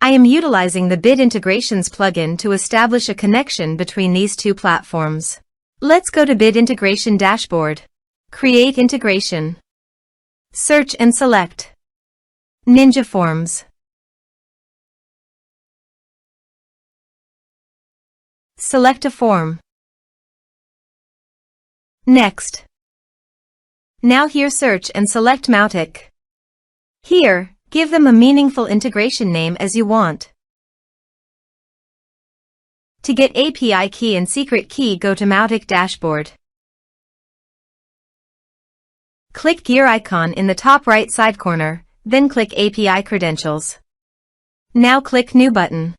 I am utilizing the Bit Integrations plugin to establish a connection between these two platforms. Let's go to Bit Integration Dashboard. Create integration. Search and select Ninja Forms. Select a form. Next. Now here search and select Mautic. Here, give them a meaningful integration name as you want. To get API key and secret key, go to Mautic Dashboard. Click gear icon in the top right side corner, then click API credentials. Now click New button.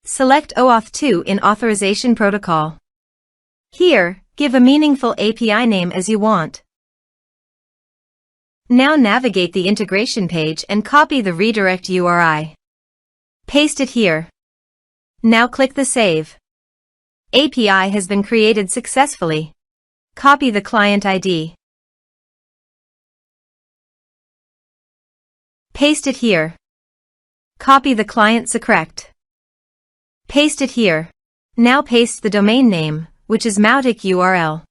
Select OAuth 2 in Authorization Protocol. Here, give a meaningful API name as you want. Now navigate the integration page and copy the redirect URI. Paste it here. Now click the Save. API has been created successfully. Copy the client ID. Paste it here. Copy the client secret. Paste it here. Now paste the domain name, which is Mautic URL.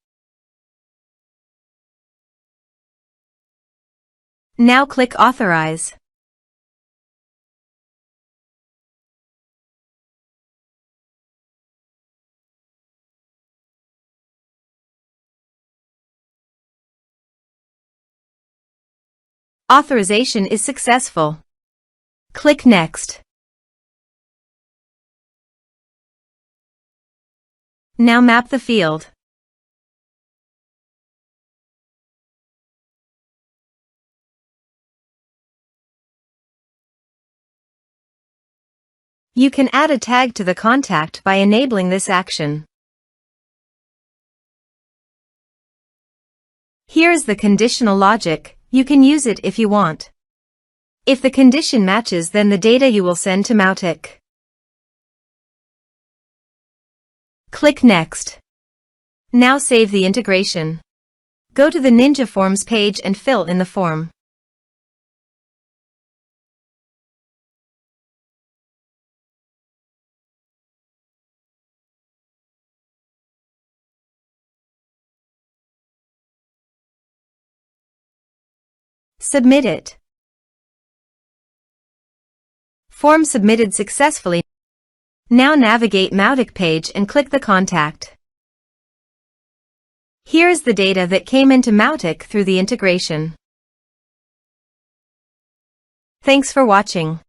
Now click Authorize. Authorization is successful. Click Next. Now map the field. You can add a tag to the contact by enabling this action. Here's the conditional logic. You can use it if you want. If the condition matches, then the data you will send to Mautic. Click Next. Now save the integration. Go to the Ninja Forms page and fill in the form. Submit it. Form submitted successfully. Now navigate Mautic page and click the contact. Here is the data that came into Mautic through the integration. Thanks for watching.